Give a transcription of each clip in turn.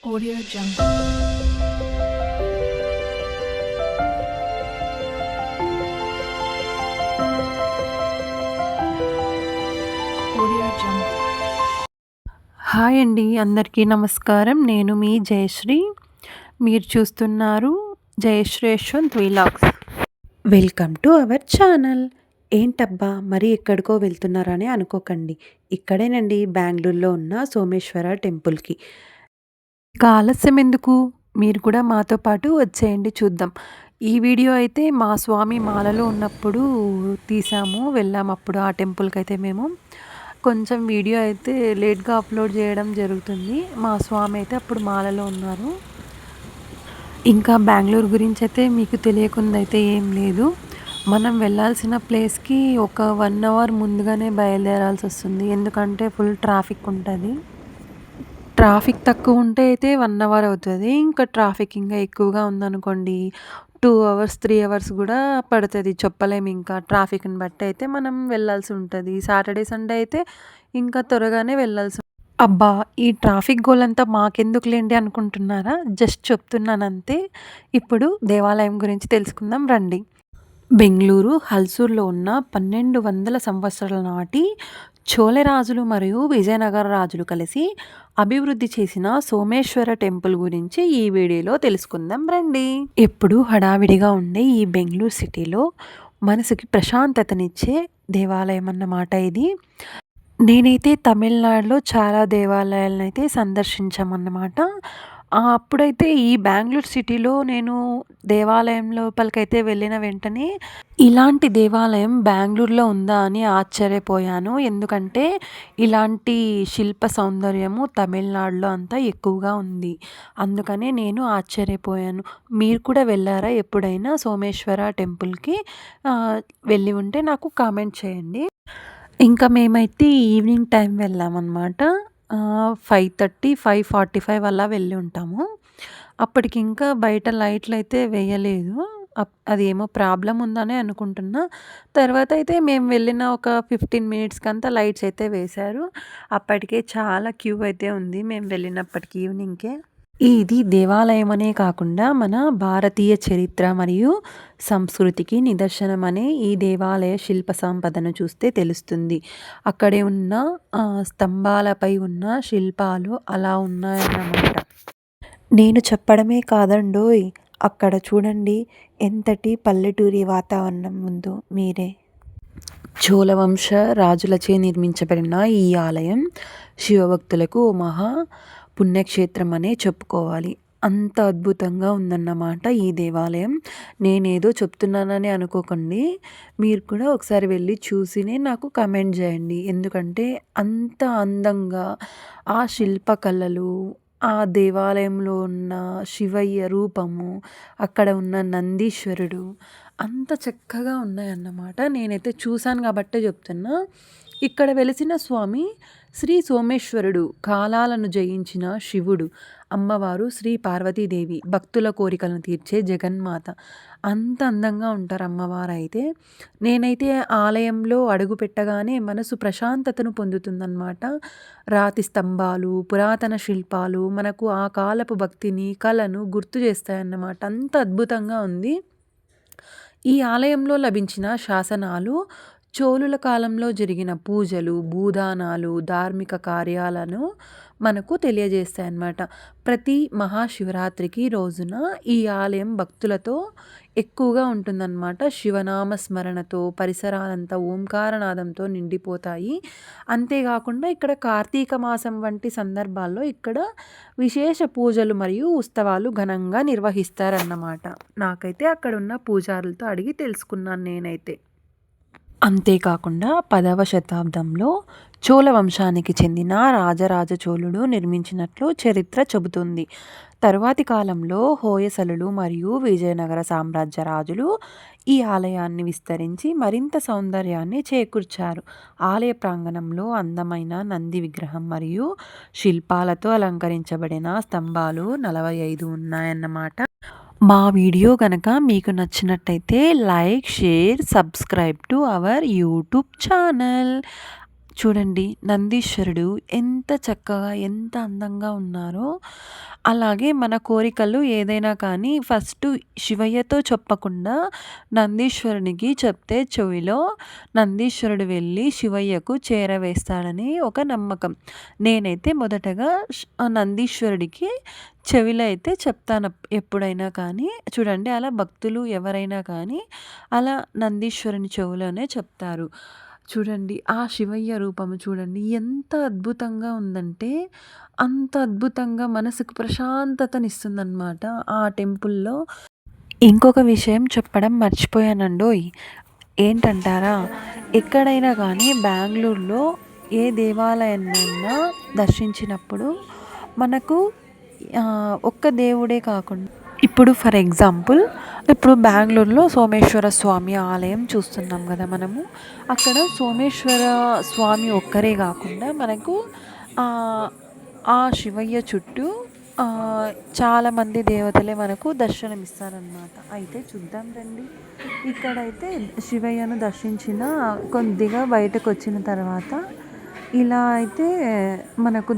Audio Jungle. Audio Jungle. Hi అండి, అందరికీ నమస్కారం. నేను మీ జయశ్రీ. మీరు చూస్తున్నారు Jayashree Yashwant vlogs. Welcome to our channel. ఏంటబ్బా మరి ఎక్కడికో వెళ్తున్నారని అనుకోకండి, ఇక్కడేనండి బెంగళూరులో ఉన్న సోమేశ్వర టెంపుల్కి. ఇక ఆలస్యం ఎందుకు, మీరు కూడా మాతో పాటు వచ్చేయండి, చూద్దాం. ఈ వీడియో అయితే మా స్వామి మాలలో ఉన్నప్పుడు తీసాము, వెళ్ళాము అప్పుడు ఆ టెంపుల్కి. అయితే మేము కొంచెం వీడియో అయితే లేట్గా అప్లోడ్ చేయడం జరుగుతుంది. మా స్వామి అయితే అప్పుడు మాలలో ఉన్నారు. ఇంకా బెంగళూరు గురించి అయితే మీకు తెలియకుండా అయితే ఏం లేదు. మనం వెళ్ళాల్సిన ప్లేస్కి ఒక 1 అవర్ ముందుగానే బయలుదేరాల్సి వస్తుంది, ఎందుకంటే ఫుల్ ట్రాఫిక్ ఉంటుంది. ట్రాఫిక్ తక్కువ ఉంటే అయితే 1 అవర్ అవుతుంది. ఇంకా ట్రాఫిక్ ఇంకా ఎక్కువగా ఉందనుకోండి 2 అవర్స్ 3 అవర్స్ కూడా పడుతుంది, చెప్పలేము. ఇంకా ట్రాఫిక్ని బట్టి అయితే మనం వెళ్ళాల్సి ఉంటుంది. సాటర్డే సండే అయితే ఇంకా త్వరగానే వెళ్ళాల్సి. అబ్బా, ఈ ట్రాఫిక్ గోలంతా మాకెందుకులేండి అనుకుంటున్నారా? జస్ట్ చెప్తున్నాను అంతే. ఇప్పుడు దేవాలయం గురించి తెలుసుకుందాం రండి. బెంగళూరు హల్సూర్లో ఉన్న 1200 సంవత్సరాల నాటి చోళరాజులు మరియు విజయనగర రాజులు కలిసి అభివృద్ధి చేసిన సోమేశ్వర టెంపుల్ గురించి ఈ వీడియోలో తెలుసుకుందాం రండి. ఎప్పుడు హడావిడిగా ఉండే ఈ బెంగళూరు సిటీలో మనసుకి ప్రశాంతతనిచ్చే దేవాలయం అన్నమాట ఇది. నేనైతే తమిళనాడులో చాలా దేవాలయాలను అయితే సందర్శించామన్నమాట. అప్పుడైతే ఈ బెంగళూరు సిటీలో నేను దేవాలయం లోపలికైతే వెళ్ళిన వెంటనే ఇలాంటి దేవాలయం బెంగళూరులో ఉందా అని ఆశ్చర్యపోయాను. ఎందుకంటే ఇలాంటి శిల్ప సౌందర్యము తమిళనాడులో అంతా ఎక్కువగా ఉంది. అందుకనే నేను ఆశ్చర్యపోయాను. మీరు కూడా వెళ్ళారా ఎప్పుడైనా సోమేశ్వర టెంపుల్కి? వెళ్ళి ఉంటే నాకు కామెంట్ చేయండి. ఇంకా మేమైతే ఈవినింగ్ టైం వెళ్ళామన్నమాట. 5:30, 5:45 అలా వెళ్ళి ఉంటాము. అప్పటికి ఇంకా బయట లైట్లు అయితే వేయలేదు. అదేమో ప్రాబ్లమ్ ఉందనే అనుకుంటున్నా. తర్వాత అయితే మేము వెళ్ళిన ఒక 15 మినిట్స్‌కంతా లైట్స్ అయితే వేశారు. అప్పటికే చాలా క్యూ అయితే ఉంది మేము వెళ్ళినప్పటికి ఈవినింగ్‌కే. ఇది దేవాలయమనే కాకుండా మన భారతీయ చరిత్ర మరియు సంస్కృతికి నిదర్శనమనే ఈ దేవాలయ శిల్ప సంపదను చూస్తే తెలుస్తుంది. అక్కడే ఉన్న స్తంభాలపై ఉన్న శిల్పాలు అలా ఉన్నాయన్నమాట. నేను చెప్పడమే కాదండోయ్, అక్కడ చూడండి ఎంతటి పల్లెటూరి వాతావరణం ఉందో మీరే. చోళవంశ రాజులచే నిర్మించబడిన ఈ ఆలయం శివభక్తులకు ఓ మహా పుణ్యక్షేత్రం అనే చెప్పుకోవాలి. అంత అద్భుతంగా ఉందన్నమాట ఈ దేవాలయం. నేనేదో చెప్తున్నానని అనుకోకండి, మీరు కూడా ఒకసారి వెళ్ళి చూసినే నాకు కమెంట్ చేయండి. ఎందుకంటే అంత అందంగా ఆ శిల్పకళలు, ఆ దేవాలయంలో ఉన్న శివయ్య రూపము, అక్కడ ఉన్న నందీశ్వరుడు అంత చక్కగా ఉన్నాయన్నమాట. నేనైతే చూశాను కాబట్టే చెప్తున్నా. ఇక్కడ వెలిసిన స్వామి శ్రీ సోమేశ్వరుడు, కాలాలను జయించిన శివుడు. అమ్మవారు శ్రీ పార్వతీదేవి, భక్తుల కోరికలను తీర్చే జగన్మాత. అంత అందంగా ఉంటారు అమ్మవారు అయితే. నేనైతే ఆలయంలో అడుగు పెట్టగానే మనసు ప్రశాంతతను పొందుతుందన్నమాట. రాతి స్తంభాలు, పురాతన శిల్పాలు మనకు ఆ కాలపు భక్తిని, కళను గుర్తు చేస్తాయన్నమాట. అంత అద్భుతంగా ఉంది. ఈ ఆలయంలో లభించిన శాసనాలు చోళుల కాలంలో జరిగిన పూజలు, భూదానాలు, ధార్మిక కార్యాలను మనకు తెలియజేస్తాయన్నమాట. ప్రతి మహాశివరాత్రికి రోజున ఈ ఆలయం భక్తులతో ఎక్కువగా ఉంటుందన్నమాట. శివనామ స్మరణతో పరిసరాలంతా ఓంకారనాదంతో నిండిపోతాయి. అంతేకాకుండా ఇక్కడ కార్తీక మాసం వంటి సందర్భాల్లో ఇక్కడ విశేష పూజలు మరియు ఉత్సవాలు ఘనంగా నిర్వహిస్తారన్నమాట. నాకైతే అక్కడ ఉన్న పూజారులతో అడిగి తెలుసుకున్నాను నేనైతే. అంతేకాకుండా 10వ శతాబ్దంలో చోళ వంశానికి చెందిన రాజరాజ చోళుడు నిర్మించినట్లు చరిత్ర చెబుతుంది. తరువాతి కాలంలో హోయసలులు మరియు విజయనగర సామ్రాజ్య రాజులు ఈ ఆలయాన్ని విస్తరించి మరింత సౌందర్యాన్ని చేకూర్చారు. ఆలయ ప్రాంగణంలో అందమైన నంది విగ్రహం మరియు శిల్పాలతో అలంకరించబడిన స్తంభాలు 45 ఉన్నాయన్నమాట. మా వీడియో కనుక మీకు నచ్చినట్టయితే like, share, subscribe to our YouTube channel. చూడండి నందీశ్వరుడు ఎంత చక్కగా, ఎంత అందంగా ఉన్నారో, అలాగే మన కోరికలు ఏదైనా కానీ ఫస్టు శివయ్యతో చెప్పకుండా నందీశ్వరునికి చెప్తే చెవిలో నందీశ్వరుడు వెళ్ళి శివయ్యకు చేరవేస్తాడని ఒక నమ్మకం. నేనైతే మొదటగా నందీశ్వరుడికి చెవిలో అయితే చెప్తాను ఎప్పుడైనా కానీ. చూడండి అలా భక్తులు ఎవరైనా కానీ అలా నందీశ్వరుని చెవిలోనే చెప్తారు. చూడండి ఆ శివయ్య రూపము చూడండి ఎంత అద్భుతంగా ఉందంటే, అంత అద్భుతంగా మనసుకు ప్రశాంతతనిస్తుందనమాట ఆ టెంపుల్‌లో. ఇంకొక విషయం చెప్పడం మర్చిపోయానండోయ్! ఏంటంటారా? ఎక్కడైనా కానీ బెంగుళూరులో ఏ దేవాలయాన్నైనా దర్శించినప్పుడు మనకు ఒక్క దేవుడే కాకుండా ఇప్పుడు ఫర్ ఎగ్జాంపుల్ ఇప్పుడు బెంగుళూరులో సోమేశ్వర స్వామి ఆలయం చూస్తున్నాం కదా మనము. అక్కడ సోమేశ్వర స్వామి ఒక్కరే కాకుండా మనకు ఆ శివయ్య చుట్టూ చాలామంది దేవతలే మనకు దర్శనమిస్తారనమాట. అయితే చూద్దాం రండి. ఇక్కడైతే శివయ్యను దర్శించిన కొద్దిగా బయటకొచ్చిన తర్వాత ఇలా అయితే మనకు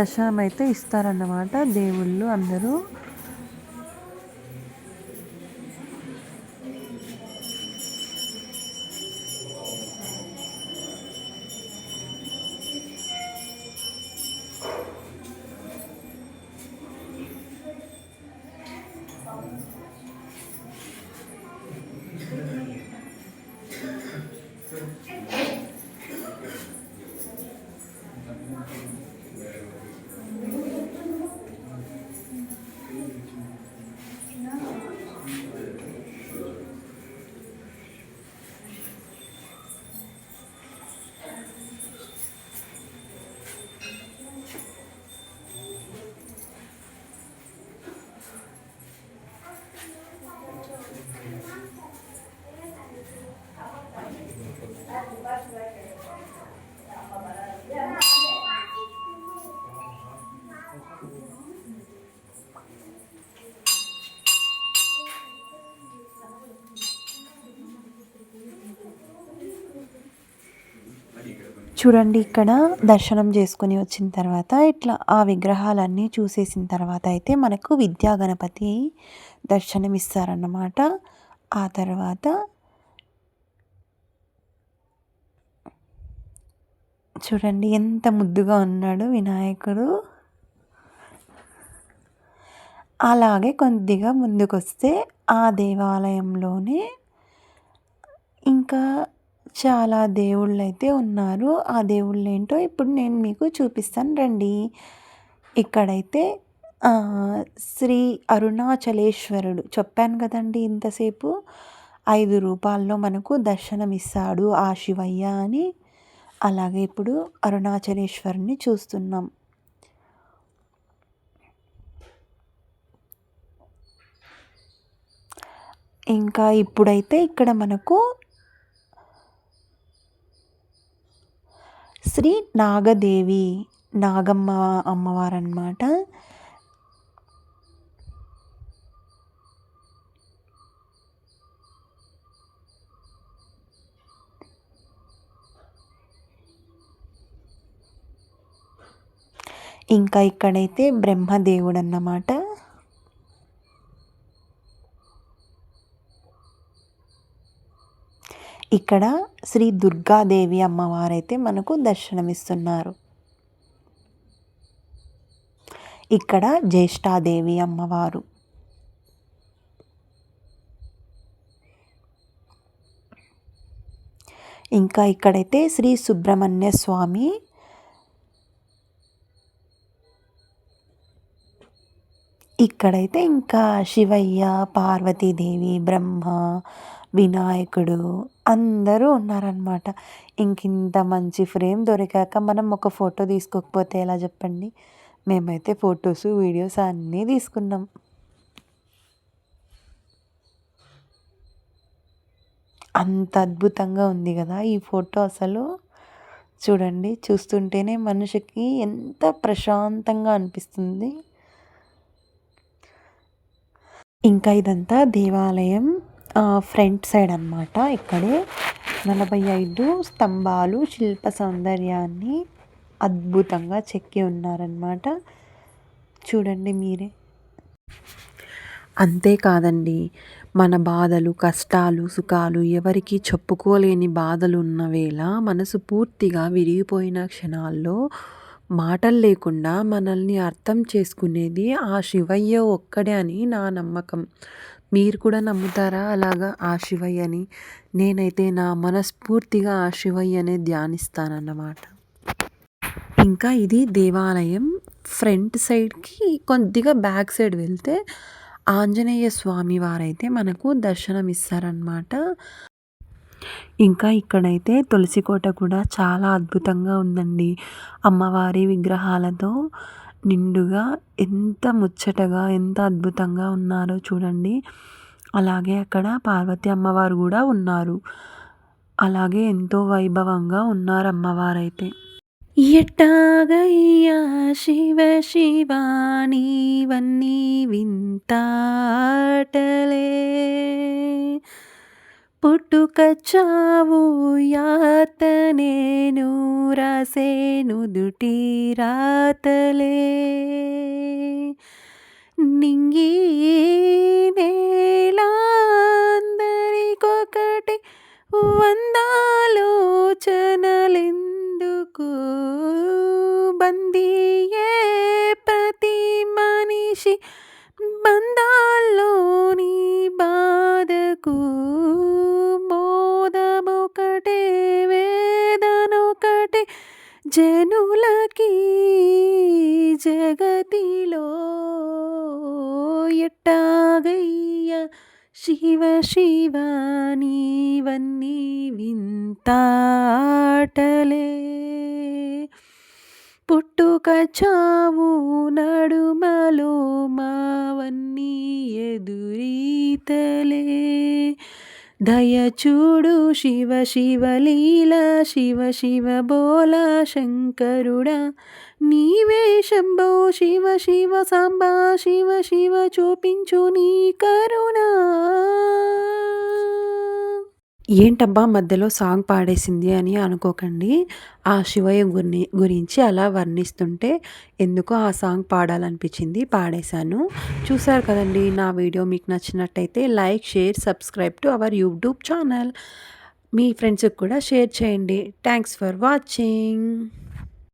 దర్శనం అయితే ఇస్తారన్నమాట దేవుళ్ళు అందరూ. చూడండి ఇక్కడ దర్శనం చేసుకొని వచ్చిన తర్వాత ఇట్లా ఆ విగ్రహాలన్నీ చూసేసిన తర్వాత అయితే మనకు విద్యా గణపతి దర్శనం ఇస్తారన్నమాట. ఆ తర్వాత చూడండి ఎంత ముద్దుగా ఉన్నాడు వినాయకుడు. అలాగే కొద్దిగా ముందుకొస్తే ఆ దేవాలయంలోనే ఇంకా చాలా దేవుళ్ళైతే ఉన్నారు. ఆ దేవుళ్ళేంటో ఇప్పుడు నేను మీకు చూపిస్తాను రండి. ఇక్కడైతే శ్రీ అరుణాచలేశ్వరుడు చెప్పాను కదండీ ఇంతసేపు 5 రూపాల్లో మనకు దర్శనమిస్తాడు ఆ శివయ్య అని. అలాగే ఇప్పుడు అరుణాచలేశ్వరుని చూస్తున్నాం. ఇంకా ఇప్పుడైతే ఇక్కడ మనకు శ్రీ నాగదేవి నాగమ్మ అమ్మవారన్నమాట. ఇంకా ఇక్కడైతే బ్రహ్మదేవుడు అన్నమాట. ఇక్కడ శ్రీ దుర్గాదేవి అమ్మవారైతే మనకు దర్శనమిస్తున్నారు. ఇక్కడ జ్యేష్ఠాదేవి అమ్మవారు. ఇంకా ఇక్కడైతే శ్రీ సుబ్రహ్మణ్య స్వామి. ఇక్కడైతే ఇంకా శివయ్య, పార్వతీదేవి, బ్రహ్మ, వినాయకుడు అందరూ ఉన్నారనమాట. ఇంకింత మంచి ఫ్రేమ్ దొరికాక మనం ఒక ఫోటో తీసుకోకపోతే ఎలా చెప్పండి? మేమైతే ఫొటోస్, వీడియోస్ అన్నీ తీసుకున్నాం. అంత అద్భుతంగా ఉంది కదా ఈ ఫోటో అసలు. చూడండి చూస్తుంటేనే మనిషికి ఎంత ప్రశాంతంగా అనిపిస్తుంది. ఇంకా ఇదంతా దేవాలయం ఫ్రంట్ సైడ్ అన్నమాట. ఇక్కడే 45 స్తంభాలు శిల్ప సౌందర్యాన్ని అద్భుతంగా చెక్కి ఉన్నారనమాట. చూడండి మీరే. అంతేకాదండి, మన బాధలు, కష్టాలు, సుఖాలు ఎవరికీ చెప్పుకోలేని బాధలు ఉన్న వేళ మనసు పూర్తిగా విరిగిపోయిన క్షణాల్లో మాటలు లేకుండా మనల్ని అర్థం చేసుకునేది ఆ శివయ్య ఒక్కడే అని నా నమ్మకం. మీరు కూడా నమ్ముతారా అలాగా ఆ శివయ్యని? నేనైతే నా మనస్ఫూర్తిగా ఆ శివయ్యనే ధ్యానిస్తానన్నమాట. ఇంకా ఇది దేవాలయం ఫ్రంట్ సైడ్‌కి కొద్దిగా బ్యాక్ సైడ్ వెళ్తే ఆంజనేయ స్వామి వారైతే మనకు దర్శనమిస్తారనమాట. ఇంకా ఇక్కడైతే తులసి కోట కూడా చాలా అద్భుతంగా ఉందండి. అమ్మవారి విగ్రహాలతో నిండుగా ఎంత ముచ్చటగా, ఎంత అద్భుతంగా ఉన్నారో చూడండి. అలాగే అక్కడ పార్వతి అమ్మవారు కూడా ఉన్నారు. అలాగే ఎంతో వైభవంగా ఉన్నారు అమ్మవారైతే. ఎట్టాగయ్యా శివ శివ నీవన్నీ వింతాటలే, పుట్టుక చావు యాతనేను రాసేను దుటి రాతలే, నింగి నేలాందరికొకటి వందాలోచనలెందుకు, బందీయే ప్రతి మనిషి బంధాల్లోని బాధకు, మోదమొకటే వేదనొకటే జనులకి జగతిలో, ఎట్టాగయ్య శివ శివ నీవన్నీ వింతాటలే, పుట్టుక చావు నడుమలో మావన్నీ ఎదురీతలే, దయచూడు శివ శివ లీల శివ శివ బోలా శంకరుడా, నీవే శంభో శివ శివ సాంబా శివ శివ చూపించు నీ కరుణా. ఏంటబ్బా మధ్యలో సాంగ్ పాడేసింది అని అనుకోకండి. ఆ శివయ్య గురించి అలా వర్ణిస్తుంటే ఎందుకో ఆ సాంగ్ పాడాలనిపించింది, పాడేశాను. చూసారు కదండి, నా వీడియో మీకు నచ్చినట్టయితే like, share, subscribe to our YouTube channel. మీ ఫ్రెండ్స్కి కూడా షేర్ చేయండి. Thanks for watching.